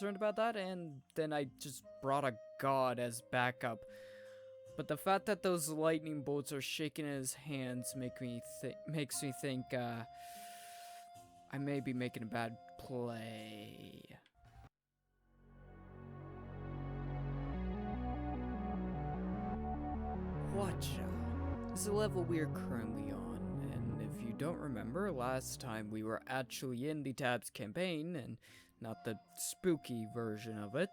concerned about that, and then I just brought a god as backup. But the fact that those lightning bolts are shaking in his hands makes me think I may be making a bad play. Watcha is the level we are currently on, and if you don't remember, last time we were actually in the Tabs campaign, and not the spooky version of it,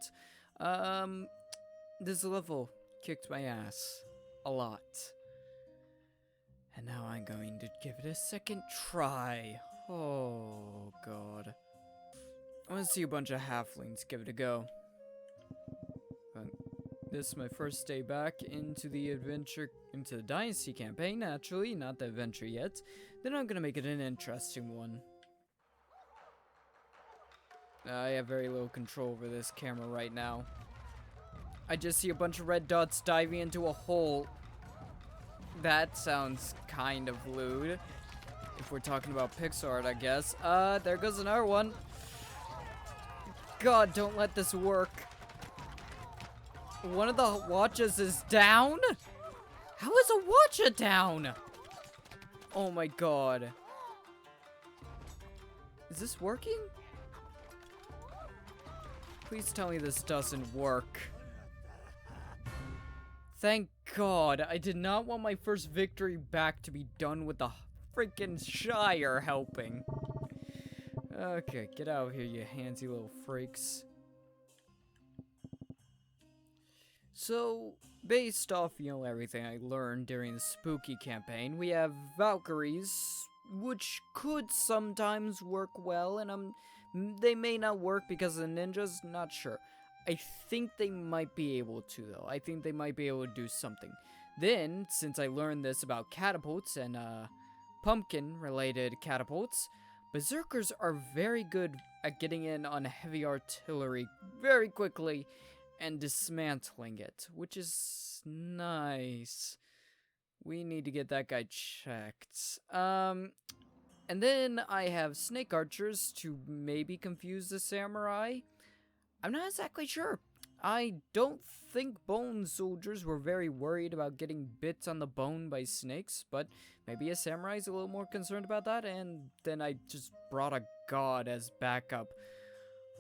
this level kicked my ass a lot. And now I'm going to give it a second try. Oh, God. I want to see a bunch of halflings give it a go. But this is my first day back into the Dynasty campaign, naturally, not the adventure yet. Then I'm gonna make it an interesting one. I have very little control over this camera right now. I just see a bunch of red dots diving into a hole. That sounds kind of lewd. If we're talking about pixel art, I guess. There goes another one. God, don't let this work. One of the watches is down? How is a watcha down? Oh my god. Is this working? Please tell me this doesn't work. Thank God. I did not want my first victory back to be done with the freaking Shire helping. Okay, get out of here, you handsy little freaks. So, based off, everything I learned during the spooky campaign, we have Valkyries, which could sometimes work well, and they may not work because of the ninjas, not sure. I think they might be able to, though. I think they might be able to do something. Then, since I learned this about catapults and, pumpkin-related catapults, berserkers are very good at getting in on heavy artillery very quickly and dismantling it, which is nice. We need to get that guy checked. And then I have snake archers to maybe confuse the samurai. I'm not exactly sure. I don't think bone soldiers were very worried about getting bits on the bone by snakes, but maybe a samurai's a little more concerned about that, and then I just brought a god as backup.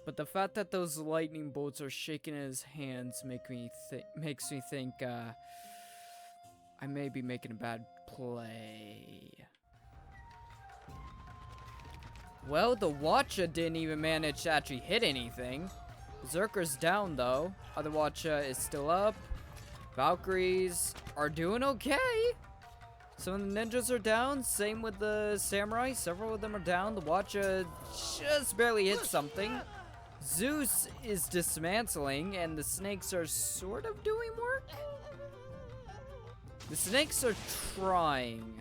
But the fact that those lightning bolts are shaking in his hands makes me think I may be making a bad play. Well, the Watcha didn't even manage to actually hit anything. Berserker's down though. Other Watcha is still up. Valkyries are doing okay. Some of the ninjas are down. Same with the samurai. Several of them are down. The Watcha just barely hit something. Zeus is dismantling, and the snakes are sort of doing work. The snakes are trying.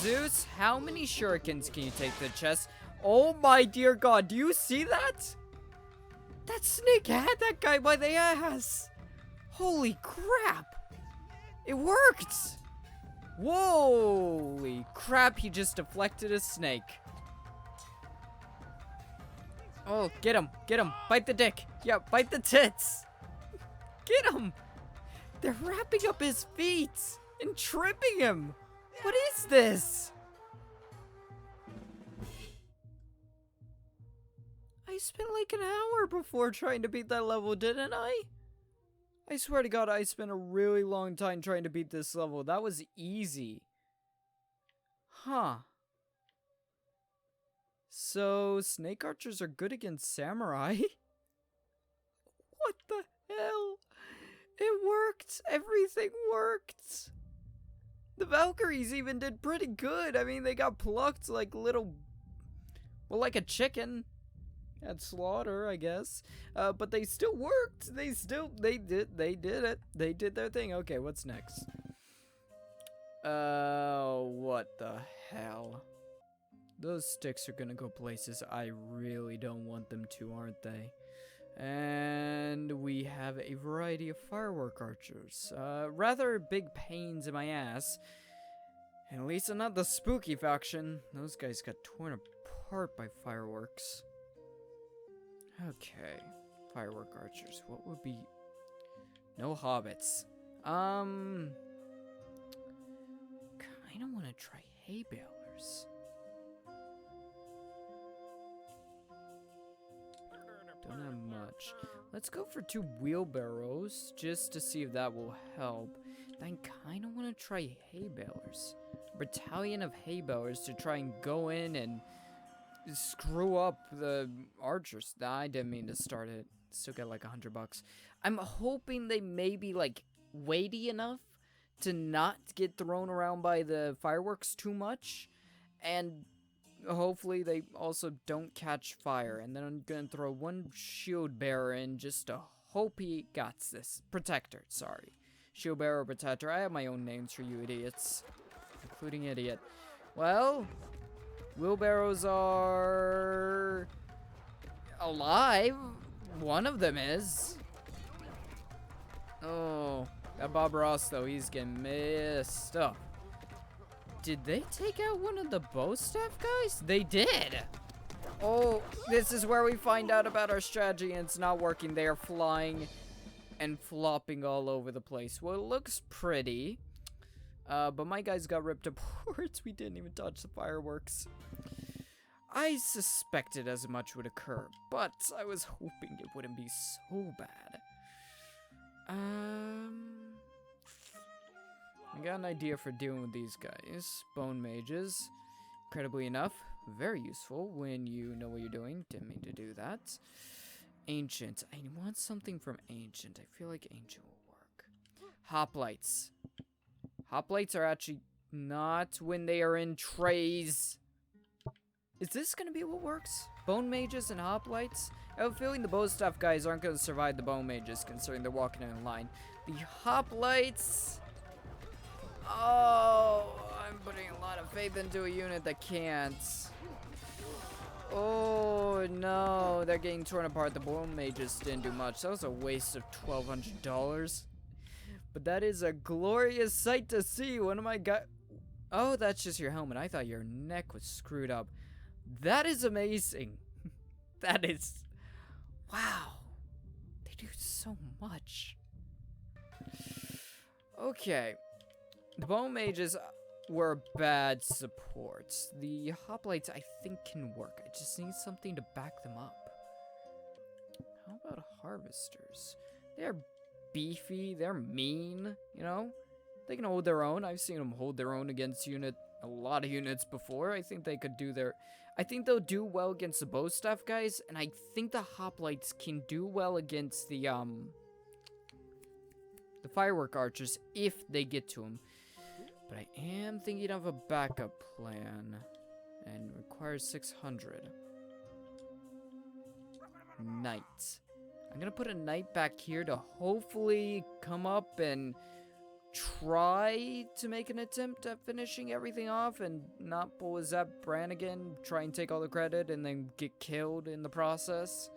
Zeus, how many shurikens can you take to the chest? Oh my dear god, do you see that? That snake had that guy by the ass. Holy crap. It worked. Holy crap, he just deflected a snake. Oh, get him, bite the dick. Yeah, bite the tits. Get him. They're wrapping up his feet and tripping him. What is this? I spent like an hour before trying to beat that level, didn't I? I swear to God, I spent a really long time trying to beat this level. That was easy. Huh. So, snake archers are good against samurai? What the hell? It worked. Everything worked. The Valkyries even did pretty good. I mean, they got plucked like little... well, like a chicken. At slaughter, I guess. But they still worked. They did it. They did their thing. Okay, what's next? What the hell? Those sticks are gonna go places I really don't want them to, aren't they? And we have a variety of firework archers. Rather big pains in my ass. And at least I'm not the spooky faction. Those guys got torn apart by fireworks. Okay. Firework archers. What would be... No hobbits. Kinda wanna try hay balers. Don't have much. Let's go for 2 wheelbarrows, just to see if that will help. Then kinda wanna try hay balers. Battalion of hay balers to try and go in and screw up the archers. Nah, I didn't mean to start it. Still got like $100. I'm hoping they may be like weighty enough to not get thrown around by the fireworks too much, and hopefully they also don't catch fire. And then I'm gonna throw 1 shield bearer in just to hope he got this. Protector, sorry. Shield bearer, protector. I have my own names for you idiots, including idiot. Well, wheelbarrows are alive. One of them is. Oh, that Bob Ross though, he's getting messed up. Did they take out one of the bow staff guys? They did. Oh, this is where we find out about our strategy and it's not working. They are flying and flopping all over the place. Well, it looks pretty. But my guys got ripped apart. We didn't even touch the fireworks. I suspected as much would occur, but I was hoping it wouldn't be so bad. I got an idea for dealing with these guys. Bone mages. Incredibly enough, very useful when you know what you're doing. Didn't mean to do that. Ancient. I want something from Ancient. I feel like Ancient will work. Hoplites. Hoplites are actually not when they are in trays. Is this gonna be what works? Bone mages and hoplites? I have a feeling the bow staff guys aren't gonna survive the bone mages, considering they're walking in line. The hoplites. Oh, I'm putting a lot of faith into a unit that can't. Oh no, they're getting torn apart. The bone mages didn't do much. That was a waste of $1,200. But that is a glorious sight to see. One of my guys. Oh, that's just your helmet. I thought your neck was screwed up. That is amazing. That is... Wow. They do so much. Okay. The bone mages were bad supports. The hoplites, I think, can work. I just need something to back them up. How about harvesters? They're beefy. They're mean, you know? They can hold their own. I've seen them hold their own against a lot of units before. I think they could do their... I think they'll do well against the bow staff guys, and I think the hoplites can do well against the firework archers if they get to them. But I am thinking of a backup plan, and requires 600. Knight. I'm gonna put a knight back here to hopefully come up and try to make an attempt at finishing everything off and not pull a Zap Brannigan, try and take all the credit and then get killed in the process.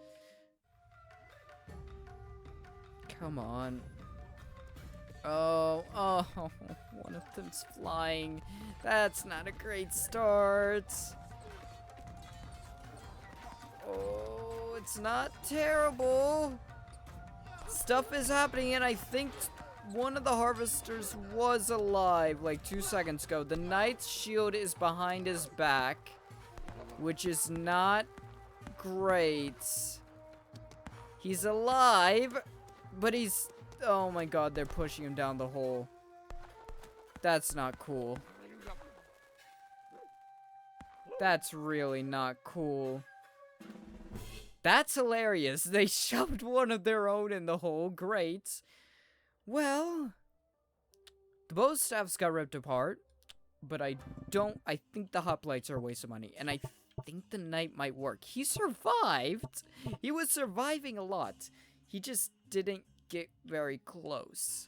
Come on. Oh, one of them's flying. That's not a great start. Oh, it's not terrible. Stuff is happening, and I think one of the harvesters was alive like 2 seconds ago. The knight's shield is behind his back, which is not great. He's alive, but he's... Oh my god, they're pushing him down the hole. That's not cool. That's really not cool. That's hilarious. They shoved one of their own in the hole. Great. Well, the bow staffs got ripped apart, but I think the hoplites are a waste of money, and I think the knight might work. He survived. He was surviving a lot. He just didn't get very close,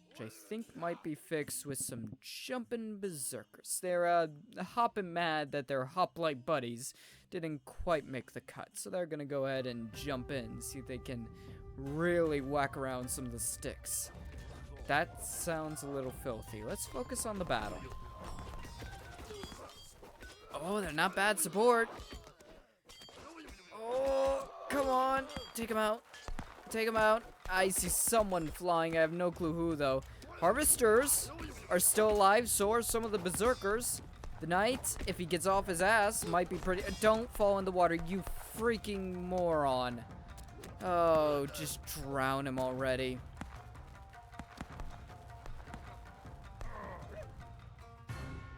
which I think might be fixed with some jumping berserkers. They're hopping mad that their hoplite buddies didn't quite make the cut, so they're gonna go ahead and jump in, see if they can really whack around some of the sticks. That sounds a little filthy. Let's focus on the battle. Oh, they're not bad support. Oh, come on. Take him out. Take him out. I see someone flying. I have no clue who, though. Harvesters are still alive. So are some of the berserkers. The knight, if he gets off his ass, might be pretty... Don't fall in the water, you freaking moron. Oh, just drown him already.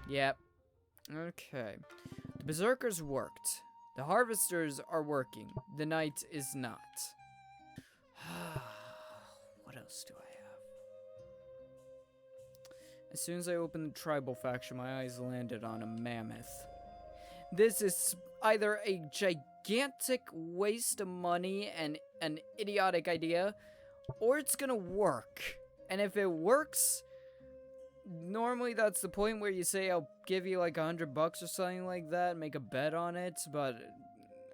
Yep. Okay. The berserkers worked. The harvesters are working. The knight is not. What else do I have? As soon as I opened the tribal faction, my eyes landed on a mammoth. This is either a gigantic waste of money and an idiotic idea, or it's gonna work. And if it works, normally that's the point where you say I'll give you like $100 or something like that, make a bet on it, but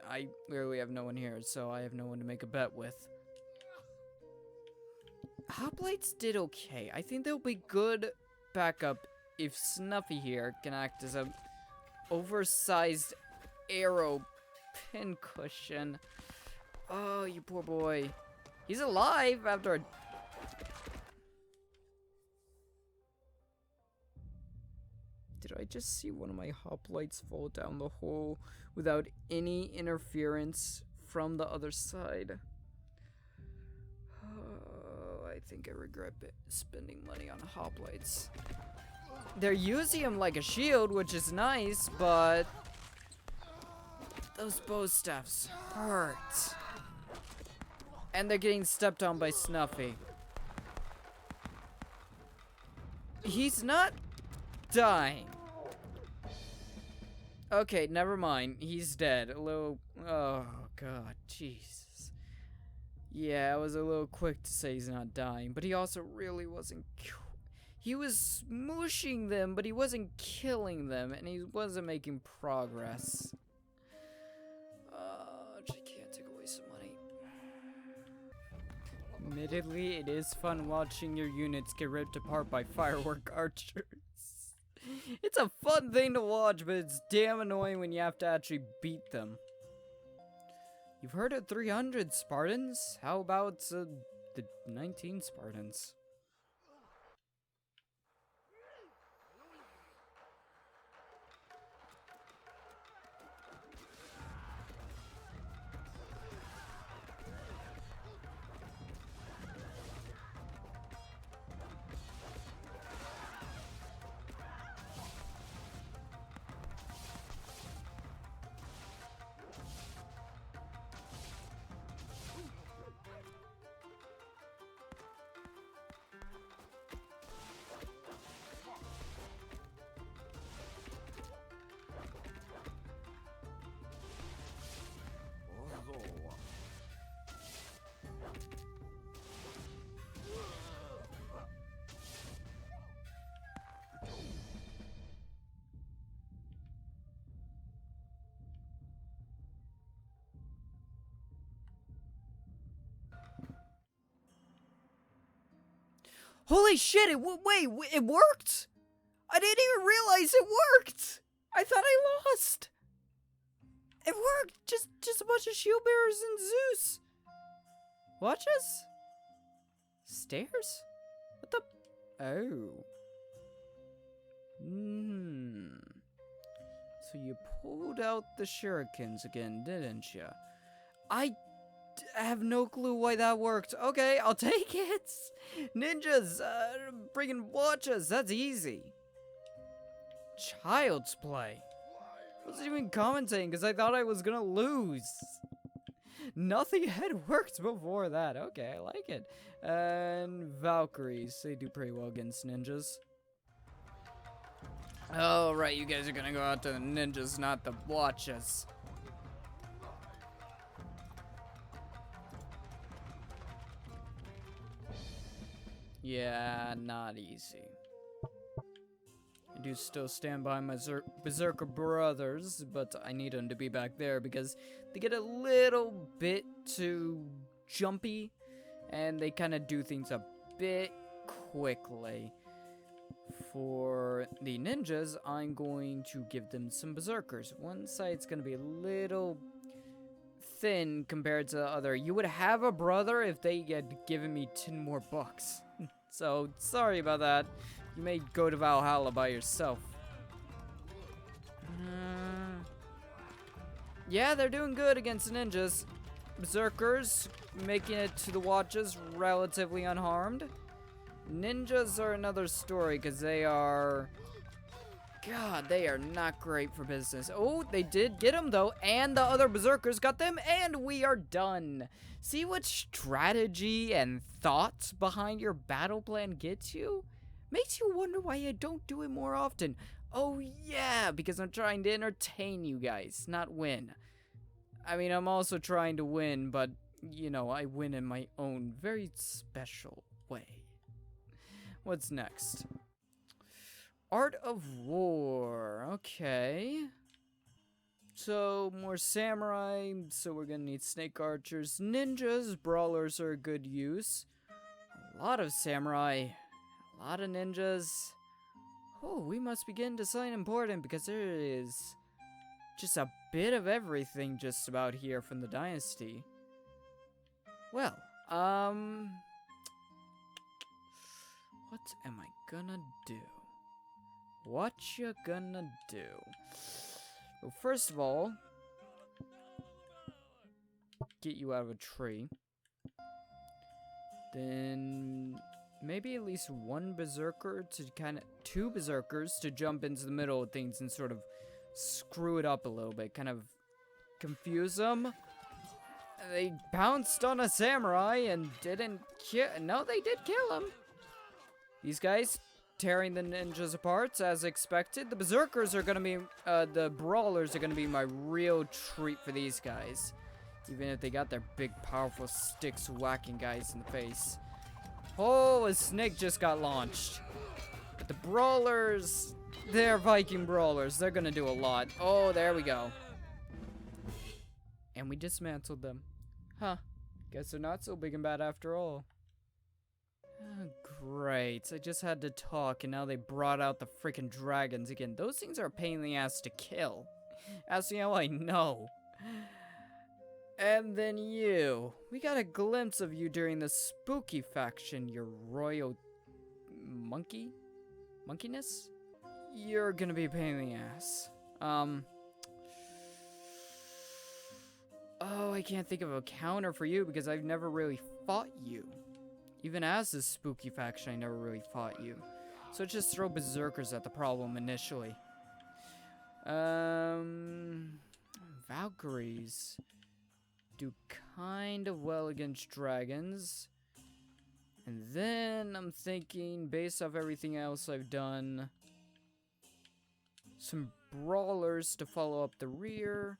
I literally have no one here, so I have no one to make a bet with. Hoplites did okay. I think they'll be good backup if Snuffy here can act as a oversized arrow pincushion. Oh, you poor boy. He's alive after a... Did I just see one of my hoplites fall down the hole without any interference from the other side? Oh, I think I regret spending money on hoplites. They're using him like a shield, which is nice, but those bow staffs hurt. And they're getting stepped on by Snuffy. He's not dying. Okay, never mind. He's dead. A little... Oh, God. Jesus. Yeah, I was a little quick to say he's not dying, but he also really wasn't... He was smooshing them, but he wasn't killing them, and he wasn't making progress. Just can't take away some money. Admittedly, it is fun watching your units get ripped apart by firework archers. It's a fun thing to watch, but it's damn annoying when you have to actually beat them. You've heard of 300 Spartans? How about the 19 Spartans? Holy shit, wait, it worked? I didn't even realize it worked! I thought I lost! It worked! Just a bunch of shield bearers and Zeus! Watch us? Stairs? What the... Oh. So you pulled out the shurikens again, didn't you? I have no clue why that worked. Okay, I'll take it. Ninjas, bringing watches, that's easy. Child's play. I wasn't even commentating because I thought I was gonna lose. Nothing had worked before that. Okay, I like it. And Valkyries, they do pretty well against ninjas. Oh, right, you guys are gonna go out to the ninjas, not the watches. Yeah, not easy. I do still stand by my berserker brothers, but I need them to be back there because they get a little bit too jumpy, and they kind of do things a bit quickly. For the ninjas, I'm going to give them some berserkers. One side's gonna be a little thin compared to the other. You would have a brother if they had given me 10 more bucks. So, sorry about that. You may go to Valhalla by yourself. Yeah, they're doing good against ninjas. Berserkers making it to the watches relatively unharmed. Ninjas are another story because they are... God, they are not great for business. Oh, they did get them though, and the other berserkers got them, and we are done. See what strategy and thoughts behind your battle plan gets you? Makes you wonder why I don't do it more often. Oh yeah, because I'm trying to entertain you guys, not win. I mean, I'm also trying to win, but, you know, I win in my own very special way. What's next? Art of War. Okay. So, more samurai. So, we're gonna need snake archers. Ninjas. Brawlers are a good use. A lot of samurai. A lot of ninjas. Oh, we must begin to sign important because there is just a bit of everything just about here from the Dynasty. Well, what am I gonna do? What you gonna do? Well, first of all, get you out of a tree. Then maybe at least one berserker to two berserkers to jump into the middle of things and sort of screw it up a little bit, kind of confuse them. They pounced on a samurai and didn't kill. No, they did kill him. These guys tearing the ninjas apart as expected. The berserkers are gonna be, the brawlers are gonna be my real treat for these guys. Even if they got their big powerful sticks whacking guys in the face. Oh, a snake just got launched. But the brawlers, they're Viking brawlers. They're gonna do a lot. Oh, there we go. And we dismantled them. Huh. Guess they're not so big and bad after all. Oh, great. I just had to talk and now they brought out the freaking dragons again. Those things are a pain in the ass to kill. As you know, I know. And then you. We got a glimpse of you during the spooky faction, your royal monkeyness? You're gonna be a pain in the ass. Oh, I can't think of a counter for you because I've never really fought you. Even as this spooky faction, I never really fought you. So just throw berserkers at the problem initially. Valkyries do kind of well against dragons. And then I'm thinking, based off everything else I've done, some brawlers to follow up the rear.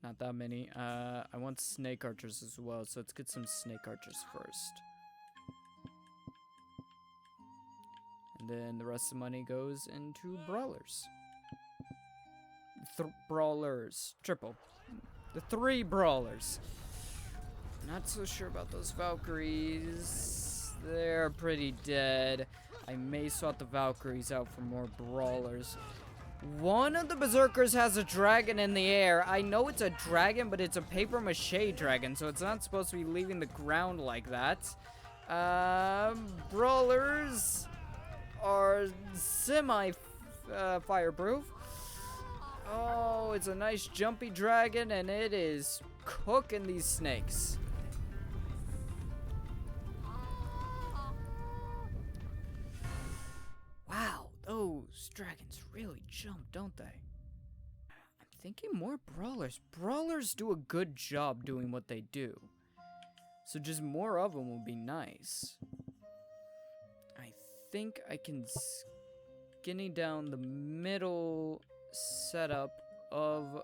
Not that many. I want snake archers as well, so let's get some snake archers first. And then the rest of the money goes into brawlers. Brawlers. Triple. The 3 brawlers. Not so sure about those Valkyries. They're pretty dead. I may swap the Valkyries out for more brawlers. One of the berserkers has a dragon in the air. I know it's a dragon, but it's a paper mache dragon, so it's not supposed to be leaving the ground like that. Brawlers are semi-fireproof. Oh, it's a nice jumpy dragon, and it is cooking these snakes. Wow, those dragons really jump, don't they? I'm thinking more brawlers. Brawlers do a good job doing what they do. So just more of them will be nice. I think I can skinny down the middle setup of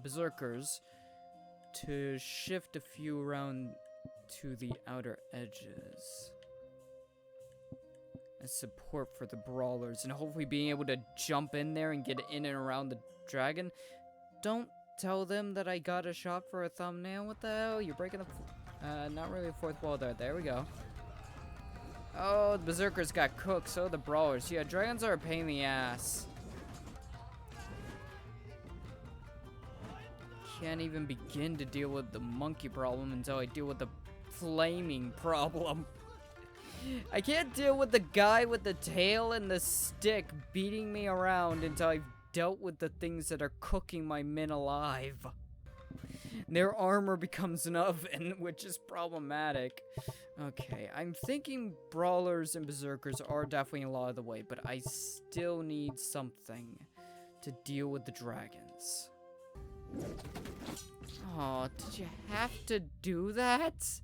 berserkers to shift a few around to the outer edges as support for the brawlers, and hopefully being able to jump in there and get in and around the dragon. Don't tell them that I got a shot for a thumbnail. What the hell? You're breaking the not really a fourth wall there. There we go. Oh, the Berserkers got cooked, so the Brawlers. Yeah, dragons are a pain in the ass. Can't even begin to deal with the monkey problem until I deal with the flaming problem. I can't deal with the guy with the tail and the stick beating me around until I've dealt with the things that are cooking my men alive. Their armor becomes an oven, which is problematic. Okay, I'm thinking Brawlers and Berserkers are definitely a lot of the way, but I still need something to deal with the dragons. Oh, did you have to do that?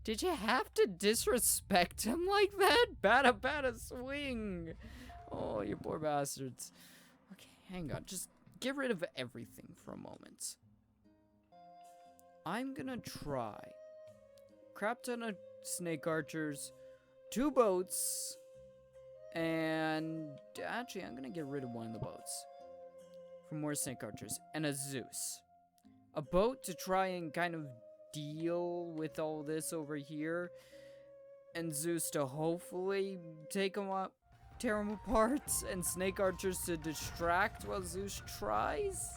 Did you have to disrespect him like that? Bada swing. Oh, you poor bastards. Okay, hang on. Just get rid of everything for a moment. I'm gonna try. Crap ton of snake archers, 2 boats, and actually I'm gonna get rid of one of the boats for more snake archers, and a Zeus. A boat to try and kind of deal with all this over here, and Zeus to hopefully take them up, tear them apart, and snake archers to distract while Zeus tries.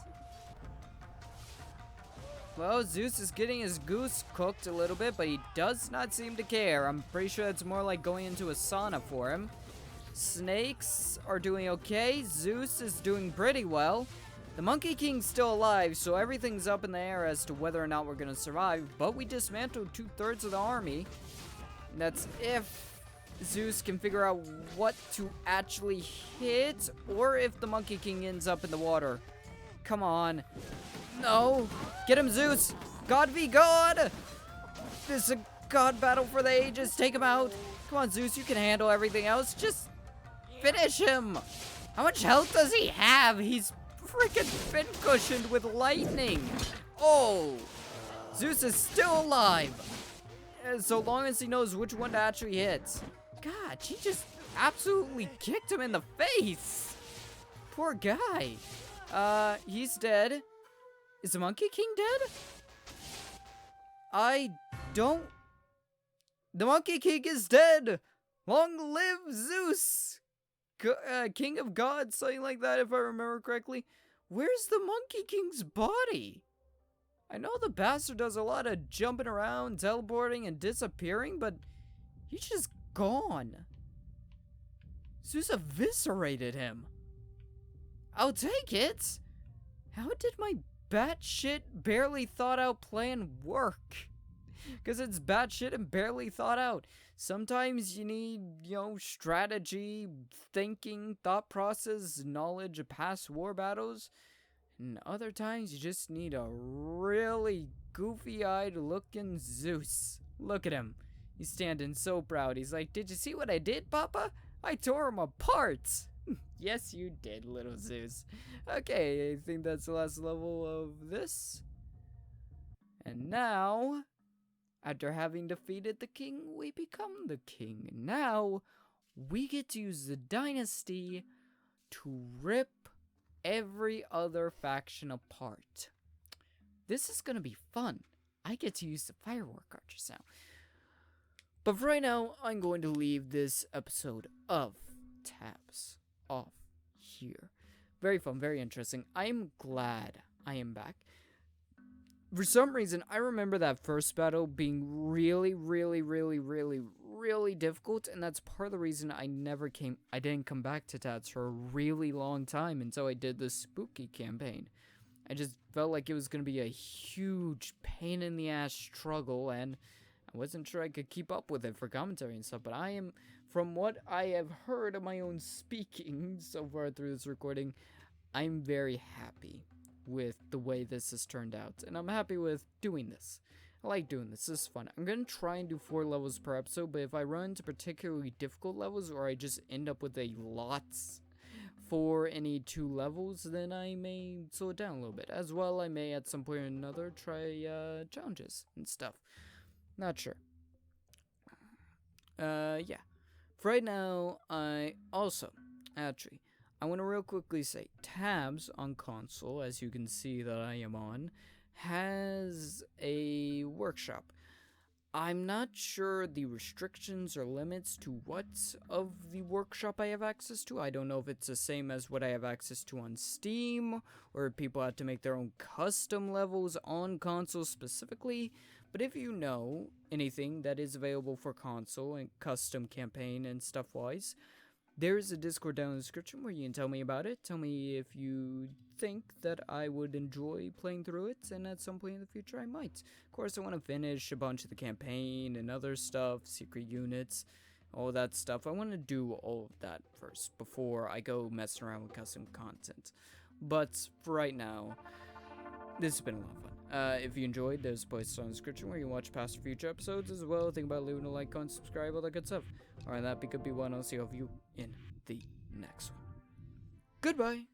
Well, Zeus is getting his goose cooked a little bit, but he does not seem to care. I'm pretty sure it's more like going into a sauna for him. Snakes are doing okay. Zeus is doing pretty well. The Monkey King's still alive, so everything's up in the air as to whether or not we're going to survive. But we dismantled 2/3 of the army. That's if Zeus can figure out what to actually hit, or if the Monkey King ends up in the water. Come on. No. Get him, Zeus. God v God. This is a God battle for the ages. Take him out. Come on, Zeus. You can handle everything else. Just finish him. How much health does he have? He's freaking been cushioned with lightning. Oh. Zeus is still alive. So long as he knows which one to actually hit. God, she just absolutely kicked him in the face. Poor guy. He's dead. Is the Monkey King dead? The Monkey King is dead! Long live Zeus! King of gods, something like that if I remember correctly. Where's the Monkey King's body? I know the bastard does a lot of jumping around, teleporting, and disappearing, but he's just gone. Zeus eviscerated him. I'll take it. How did my batshit barely thought out plan work? Because it's batshit and barely thought out. Sometimes you need, strategy, thinking, thought process, knowledge of past war battles. And other times you just need a really goofy-eyed looking Zeus. Look at him. He's standing so proud. He's like, did you see what I did, Papa? I tore him apart. Yes, you did, little Zeus. Okay, I think that's the last level of this. And now, after having defeated the king, we become the king. Now, we get to use the dynasty to rip every other faction apart. This is gonna be fun. I get to use the firework archers now. But for right now, I'm going to leave this episode of Tabs off here. Very fun, very interesting. I'm glad I am back. For some reason, I remember that first battle being really difficult, and that's part of the reason I didn't come back to Tats for a really long time until I did this spooky campaign. I just felt like it was going to be a huge pain in the ass struggle, and I wasn't sure I could keep up with it for commentary and stuff, but I am, from what I have heard of my own speaking so far through this recording, I'm very happy with the way this has turned out, and I'm happy with doing this. I like doing this. This is fun. I'm going to try and do 4 levels per episode, but if I run into particularly difficult levels, or I just end up with a lot for any 2 levels, then I may slow it down a little bit. As well, I may at some point or another try challenges and stuff. Not sure. Yeah. For right now, I want to real quickly say, Tabs on console, as you can see that I am on, has a workshop. I'm not sure the restrictions or limits to what of the workshop I have access to. I don't know if it's the same as what I have access to on Steam, or if people have to make their own custom levels on console specifically. But if you know anything that is available for console and custom campaign and stuff wise, there is a Discord down in the description where you can tell me about it. Tell me if you think that I would enjoy playing through it, and at some point in the future I might. Of course, I want to finish a bunch of the campaign and other stuff, secret units, all that stuff. I want to do all of that first before I go messing around with custom content. But for right now, this has been a lot of fun. If you enjoyed, there's a place down in the description where you can watch past or future episodes as well. Think about leaving a like, comment, subscribe, all that good stuff. Alright, that could be one. I'll see all of you in the next one. Goodbye!